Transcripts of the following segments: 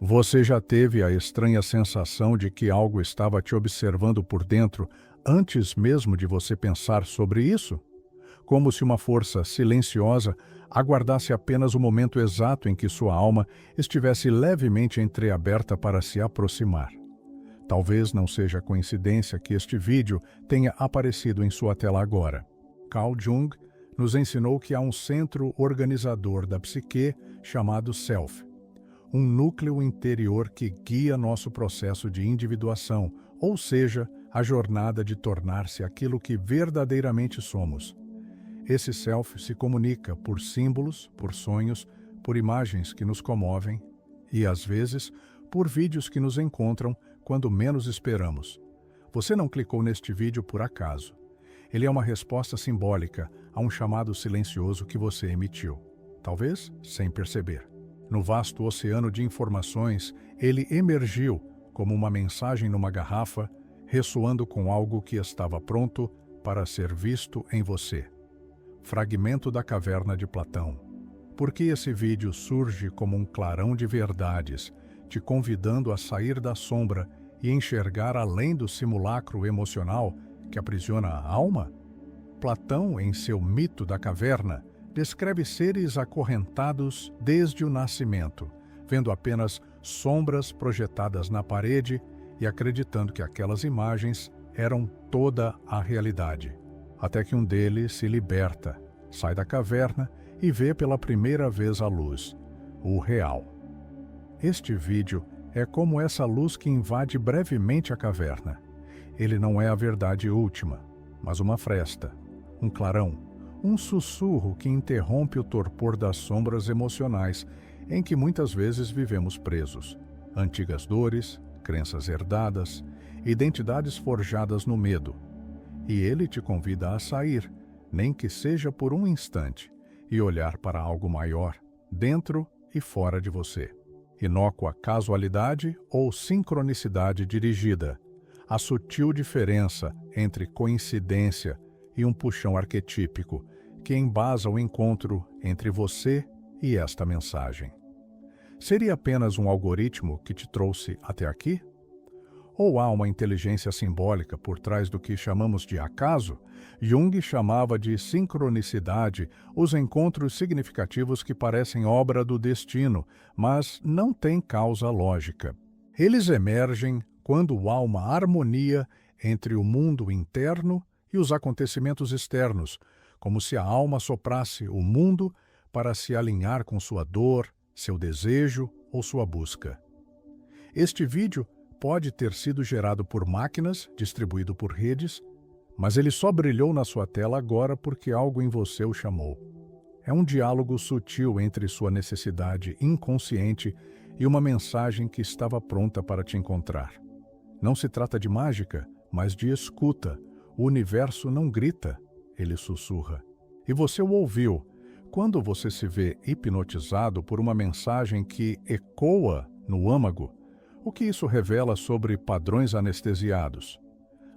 Você já teve a estranha sensação de que algo estava te observando por dentro antes mesmo de você pensar sobre isso? Como se uma força silenciosa aguardasse apenas o momento exato em que sua alma estivesse levemente entreaberta para se aproximar. Talvez não seja coincidência que este vídeo tenha aparecido em sua tela agora. Carl Jung nos ensinou que há um centro organizador da psique chamado Self, um núcleo interior que guia nosso processo de individuação, ou seja, a jornada de tornar-se aquilo que verdadeiramente somos. Esse Self se comunica por símbolos, por sonhos, por imagens que nos comovem e, às vezes, por vídeos que nos encontram quando menos esperamos. Você não clicou neste vídeo por acaso. Ele é uma resposta simbólica a um chamado silencioso que você emitiu, talvez sem perceber. No vasto oceano de informações, ele emergiu como uma mensagem numa garrafa, ressoando com algo que estava pronto para ser visto em você. Fragmento da Caverna de Platão. Por que esse vídeo surge como um clarão de verdades, te convidando a sair da sombra e enxergar além do simulacro emocional que aprisiona a alma? Platão, em seu Mito da Caverna, descreve seres acorrentados desde o nascimento, vendo apenas sombras projetadas na parede e acreditando que aquelas imagens eram toda a realidade. Até que um deles se liberta, sai da caverna e vê pela primeira vez a luz, o real. Este vídeo é como essa luz que invade brevemente a caverna. Ele não é a verdade última, mas uma fresta, um clarão, um sussurro que interrompe o torpor das sombras emocionais em que muitas vezes vivemos presos. Antigas dores, crenças herdadas, identidades forjadas no medo. E ele te convida a sair, nem que seja por um instante, e olhar para algo maior, dentro e fora de você. Inócua casualidade ou sincronicidade dirigida, a sutil diferença entre coincidência e um puxão arquetípico que embasa o encontro entre você e esta mensagem. Seria apenas um algoritmo que te trouxe até aqui? Ou há uma inteligência simbólica por trás do que chamamos de acaso? Jung chamava de sincronicidade os encontros significativos que parecem obra do destino, mas não têm causa lógica. Eles emergem quando há uma harmonia entre o mundo interno e os acontecimentos externos, como se a alma soprasse o mundo para se alinhar com sua dor, seu desejo ou sua busca. Este vídeo pode ter sido gerado por máquinas, distribuído por redes, mas ele só brilhou na sua tela agora porque algo em você o chamou. É um diálogo sutil entre sua necessidade inconsciente e uma mensagem que estava pronta para te encontrar. Não se trata de mágica, mas de escuta. O universo não grita, ele sussurra. E você o ouviu. Quando você se vê hipnotizado por uma mensagem que ecoa no âmago, o que isso revela sobre padrões anestesiados?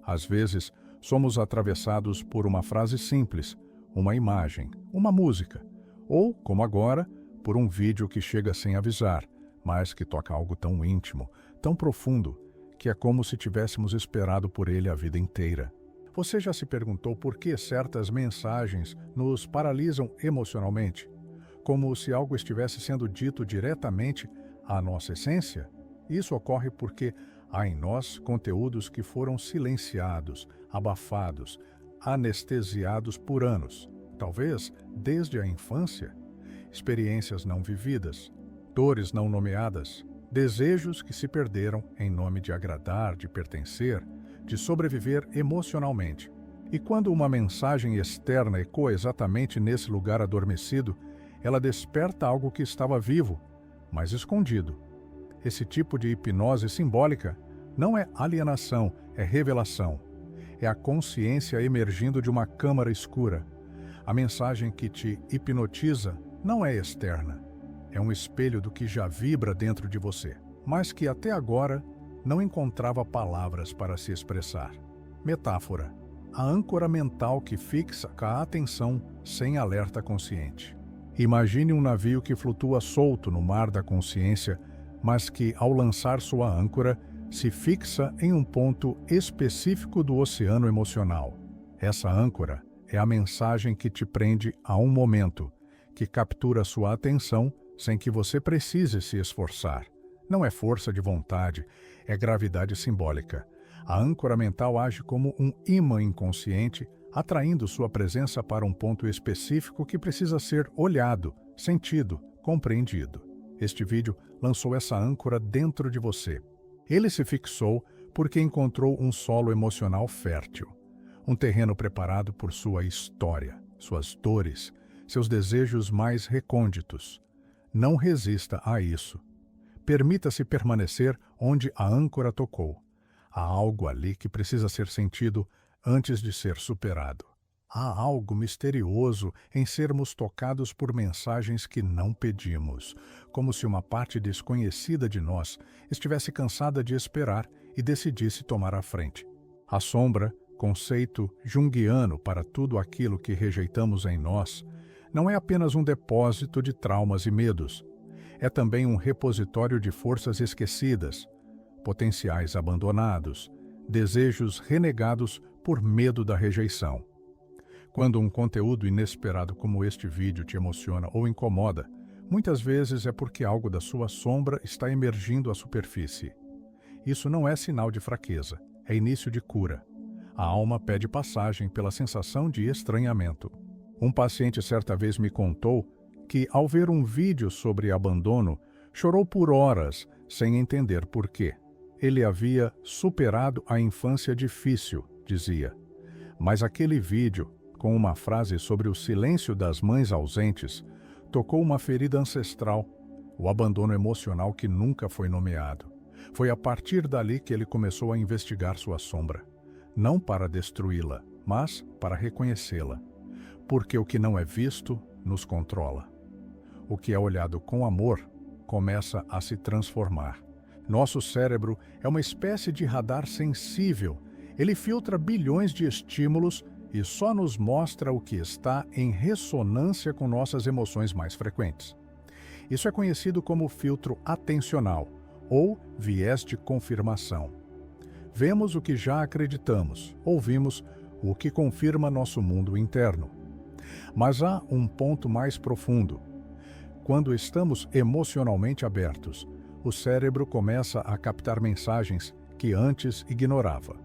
Às vezes, somos atravessados por uma frase simples, uma imagem, uma música, ou, como agora, por um vídeo que chega sem avisar, mas que toca algo tão íntimo, tão profundo, que é como se tivéssemos esperado por ele a vida inteira. Você já se perguntou por que certas mensagens nos paralisam emocionalmente? Como se algo estivesse sendo dito diretamente à nossa essência? Isso ocorre porque há em nós conteúdos que foram silenciados, abafados, anestesiados por anos, talvez desde a infância. Experiências não vividas, dores não nomeadas, desejos que se perderam em nome de agradar, de pertencer, de sobreviver emocionalmente. E quando uma mensagem externa ecoa exatamente nesse lugar adormecido, ela desperta algo que estava vivo, mas escondido. Esse tipo de hipnose simbólica não é alienação, é revelação. É a consciência emergindo de uma câmara escura. A mensagem que te hipnotiza não é externa. É um espelho do que já vibra dentro de você, mas que até agora não encontrava palavras para se expressar. Metáfora. A âncora mental que fixa a atenção sem alerta consciente. Imagine um navio que flutua solto no mar da consciência, mas que, ao lançar sua âncora, se fixa em um ponto específico do oceano emocional. Essa âncora é a mensagem que te prende a um momento, que captura sua atenção sem que você precise se esforçar. Não é força de vontade, é gravidade simbólica. A âncora mental age como um ímã inconsciente, atraindo sua presença para um ponto específico que precisa ser olhado, sentido, compreendido. Este vídeo lançou essa âncora dentro de você. Ele se fixou porque encontrou um solo emocional fértil, um terreno preparado por sua história, suas dores, seus desejos mais recônditos. Não resista a isso. Permita-se permanecer onde a âncora tocou. Há algo ali que precisa ser sentido antes de ser superado. Há algo misterioso em sermos tocados por mensagens que não pedimos, como se uma parte desconhecida de nós estivesse cansada de esperar e decidisse tomar a frente. A sombra, conceito junguiano para tudo aquilo que rejeitamos em nós, não é apenas um depósito de traumas e medos. É também um repositório de forças esquecidas, potenciais abandonados, desejos renegados por medo da rejeição. Quando um conteúdo inesperado como este vídeo te emociona ou incomoda, muitas vezes é porque algo da sua sombra está emergindo à superfície. Isso não é sinal de fraqueza, é início de cura. A alma pede passagem pela sensação de estranhamento. Um paciente certa vez me contou que, ao ver um vídeo sobre abandono, chorou por horas sem entender por quê. Ele havia superado a infância difícil, dizia. Mas aquele vídeo, com uma frase sobre o silêncio das mães ausentes, tocou uma ferida ancestral, o abandono emocional que nunca foi nomeado. Foi a partir dali que ele começou a investigar sua sombra, não para destruí-la, mas para reconhecê-la. Porque o que não é visto nos controla. O que é olhado com amor começa a se transformar. Nosso cérebro é uma espécie de radar sensível. Ele filtra bilhões de estímulos e só nos mostra o que está em ressonância com nossas emoções mais frequentes. Isso é conhecido como filtro atencional ou viés de confirmação. Vemos o que já acreditamos, ouvimos o que confirma nosso mundo interno. Mas há um ponto mais profundo. Quando estamos emocionalmente abertos, o cérebro começa a captar mensagens que antes ignorava.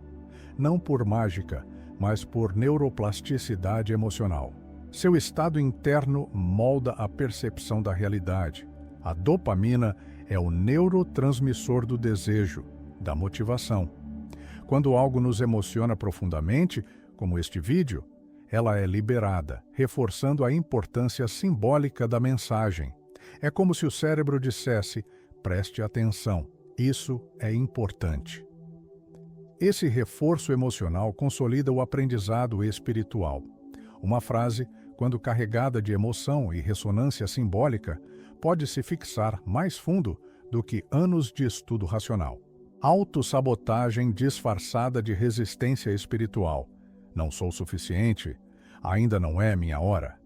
Não por mágica, mas por neuroplasticidade emocional. Seu estado interno molda a percepção da realidade. A dopamina é o neurotransmissor do desejo, da motivação. Quando algo nos emociona profundamente, como este vídeo, ela é liberada, reforçando a importância simbólica da mensagem. É como se o cérebro dissesse: preste atenção, isso é importante. Esse reforço emocional consolida o aprendizado espiritual. Uma frase, quando carregada de emoção e ressonância simbólica, pode se fixar mais fundo do que anos de estudo racional. Autossabotagem disfarçada de resistência espiritual. Não sou suficiente. Ainda não é minha hora.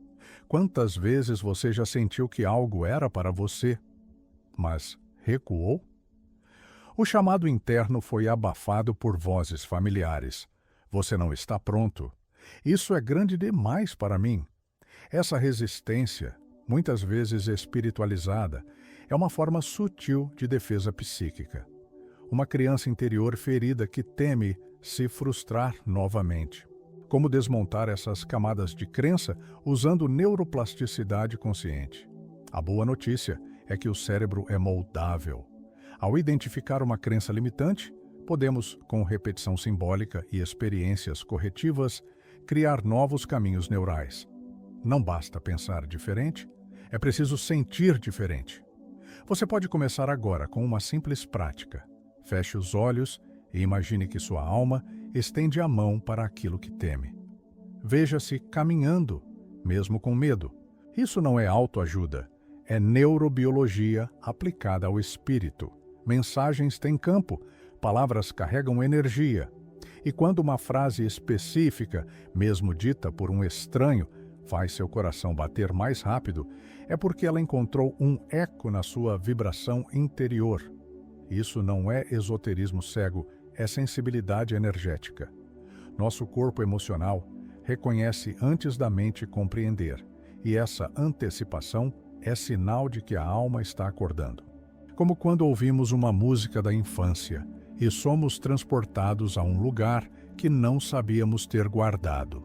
Quantas vezes você já sentiu que algo era para você, mas recuou? O chamado interno foi abafado por vozes familiares. Você não está pronto. Isso é grande demais para mim. Essa resistência, muitas vezes espiritualizada, é uma forma sutil de defesa psíquica. Uma criança interior ferida que teme se frustrar novamente. Como desmontar essas camadas de crença usando neuroplasticidade consciente? A boa notícia é que o cérebro é moldável. Ao identificar uma crença limitante, podemos, com repetição simbólica e experiências corretivas, criar novos caminhos neurais. Não basta pensar diferente, é preciso sentir diferente. Você pode começar agora com uma simples prática. Feche os olhos e imagine que sua alma estende a mão para aquilo que teme. Veja-se caminhando, mesmo com medo. Isso não é autoajuda, é neurobiologia aplicada ao espírito. Mensagens têm campo, palavras carregam energia. E quando uma frase específica, mesmo dita por um estranho, faz seu coração bater mais rápido, É porque ela encontrou um eco na sua vibração interior. Isso não é esoterismo cego, é sensibilidade energética. Nosso corpo emocional reconhece antes da mente compreender, e essa antecipação é sinal de que a alma está acordando. Como quando ouvimos uma música da infância e somos transportados a um lugar que não sabíamos ter guardado.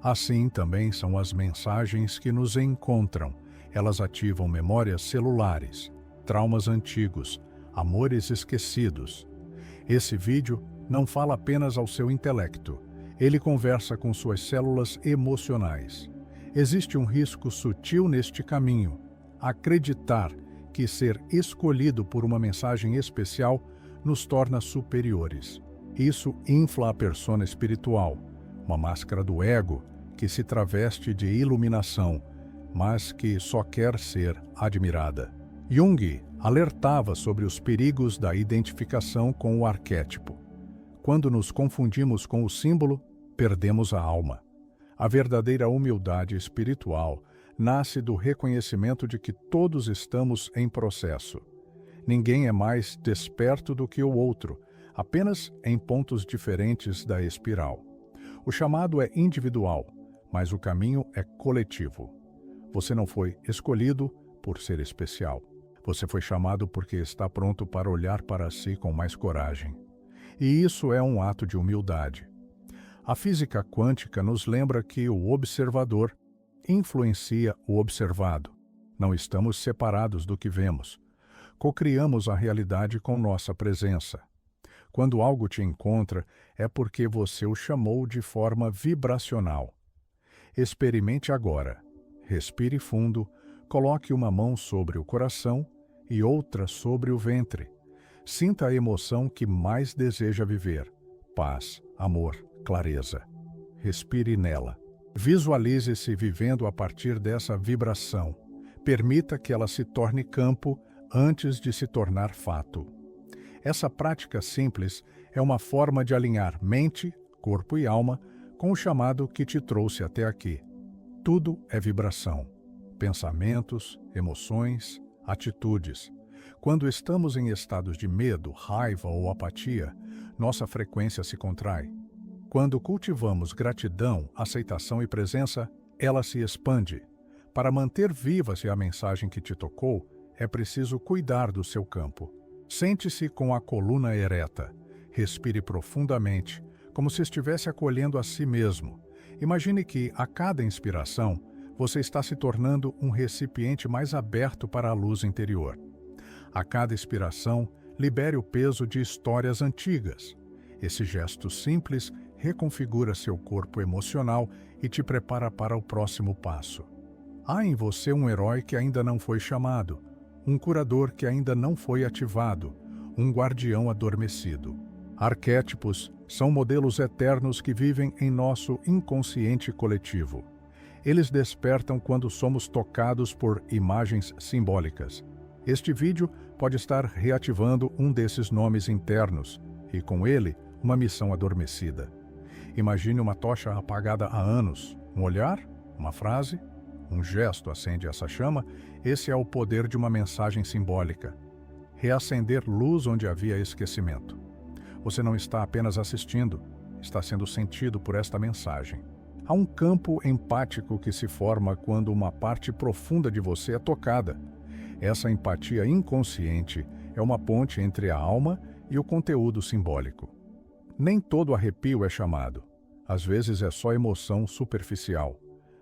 Assim também são as mensagens que nos encontram. Elas ativam memórias celulares, traumas antigos, amores esquecidos. Esse vídeo não fala apenas ao seu intelecto. Ele conversa com suas células emocionais. Existe um risco sutil neste caminho. Acreditar que ser escolhido por uma mensagem especial nos torna superiores. Isso infla a persona espiritual, uma máscara do ego que se traveste de iluminação, mas que só quer ser admirada. Jung alertava sobre os perigos da identificação com o arquétipo. Quando nos confundimos com o símbolo, perdemos a alma. A verdadeira humildade espiritual nasce do reconhecimento de que todos estamos em processo. Ninguém é mais desperto do que o outro, apenas em pontos diferentes da espiral. O chamado é individual, mas o caminho é coletivo. Você não foi escolhido por ser especial. Você foi chamado porque está pronto para olhar para si com mais coragem. E isso é um ato de humildade. A física quântica nos lembra que o observador influencia o observado. Não estamos separados do que vemos. Cocriamos a realidade com nossa presença. Quando algo te encontra, é porque você o chamou de forma vibracional. Experimente agora. Respire fundo, coloque uma mão sobre o coração e outra sobre o ventre. Sinta a emoção que mais deseja viver: paz, amor, clareza. Respire nela. Visualize-se vivendo a partir dessa vibração. Permita que ela se torne campo antes de se tornar fato. Essa prática simples é uma forma de alinhar mente, corpo e alma com o chamado que te trouxe até aqui. Tudo é vibração. Pensamentos, emoções, atitudes. Quando estamos em estados de medo, raiva ou apatia, nossa frequência se contrai. Quando cultivamos gratidão, aceitação e presença, ela se expande. Para manter viva a mensagem que te tocou, é preciso cuidar do seu campo. Sente-se com a coluna ereta. Respire profundamente, como se estivesse acolhendo a si mesmo. Imagine que, a cada inspiração, você está se tornando um recipiente mais aberto para a luz interior. A cada expiração, libere o peso de histórias antigas. Esse gesto simples reconfigura seu corpo emocional e te prepara para o próximo passo. Há em você um herói que ainda não foi chamado, um curador que ainda não foi ativado, um guardião adormecido. Arquétipos são modelos eternos que vivem em nosso inconsciente coletivo. Eles despertam quando somos tocados por imagens simbólicas. Este vídeo pode estar reativando um desses nomes internos e, com ele, uma missão adormecida. Imagine uma tocha apagada há anos. Um olhar, uma frase, um gesto acende essa chama. Esse é o poder de uma mensagem simbólica. Reacender luz onde havia esquecimento. Você não está apenas assistindo, está sendo sentido por esta mensagem. Há um campo empático que se forma quando uma parte profunda de você é tocada. Essa empatia inconsciente é uma ponte entre a alma e o conteúdo simbólico. Nem todo arrepio é chamado. Às vezes é só emoção superficial.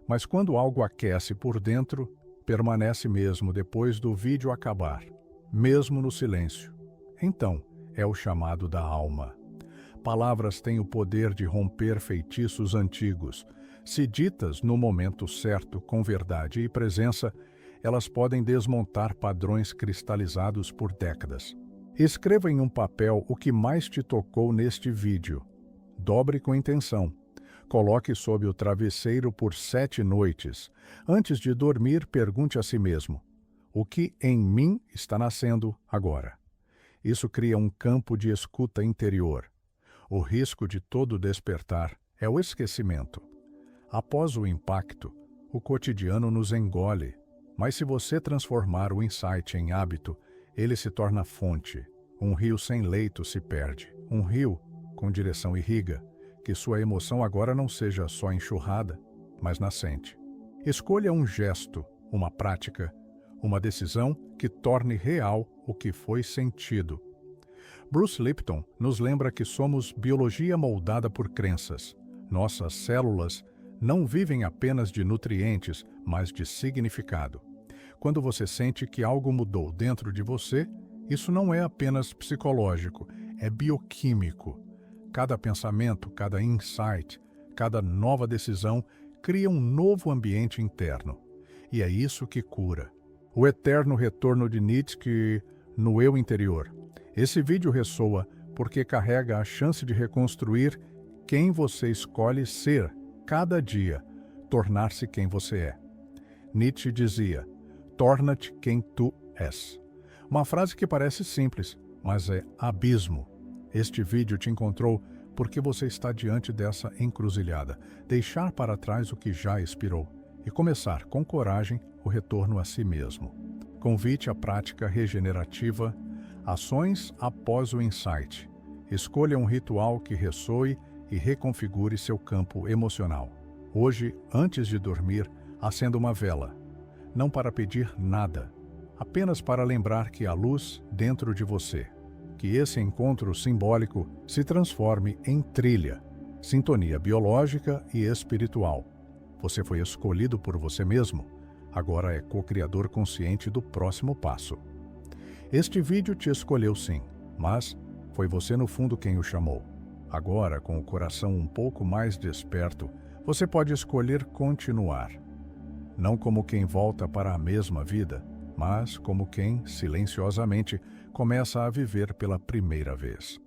Mas quando algo aquece por dentro, permanece mesmo depois do vídeo acabar, mesmo no silêncio. Então, é o chamado da alma. Palavras têm o poder de romper feitiços antigos. Se ditas no momento certo, com verdade e presença, elas podem desmontar padrões cristalizados por décadas. Escreva em um papel o que mais te tocou neste vídeo. Dobre com intenção. Coloque sob o travesseiro por 7 noites. Antes de dormir, pergunte a si mesmo: o que em mim está nascendo agora? Isso cria um campo de escuta interior. O risco de todo despertar é o esquecimento. Após o impacto, o cotidiano nos engole. Mas se você transformar o insight em hábito, ele se torna fonte. Um rio sem leito se perde. Um rio com direção irriga, que sua emoção agora não seja só enxurrada, mas nascente. Escolha um gesto, uma prática, uma decisão que torne real o que foi sentido. Bruce Lipton nos lembra que somos biologia moldada por crenças. Nossas células não vivem apenas de nutrientes, mas de significado. Quando você sente que algo mudou dentro de você, isso não é apenas psicológico, é bioquímico. Cada pensamento, cada insight, cada nova decisão cria um novo ambiente interno. E é isso que cura. O eterno retorno de Nietzsche no eu interior. Esse vídeo ressoa porque carrega a chance de reconstruir quem você escolhe ser cada dia, tornar-se quem você é. Nietzsche dizia: torna-te quem tu és. Uma frase que parece simples, mas é abismo. Este vídeo te encontrou porque você está diante dessa encruzilhada. Deixar para trás o que já expirou e começar com coragem o retorno a si mesmo. Convite à prática regenerativa, ações após o insight. Escolha um ritual que ressoe e reconfigure seu campo emocional. Hoje, antes de dormir, acenda uma vela. Não para pedir nada, apenas para lembrar que há luz dentro de você. Que esse encontro simbólico se transforme em trilha, sintonia biológica e espiritual. Você foi escolhido por você mesmo, agora é co-criador consciente do próximo passo. Este vídeo te escolheu sim, mas foi você no fundo quem o chamou. Agora, com o coração um pouco mais desperto, você pode escolher continuar. Não como quem volta para a mesma vida, mas como quem, silenciosamente, começa a viver pela primeira vez.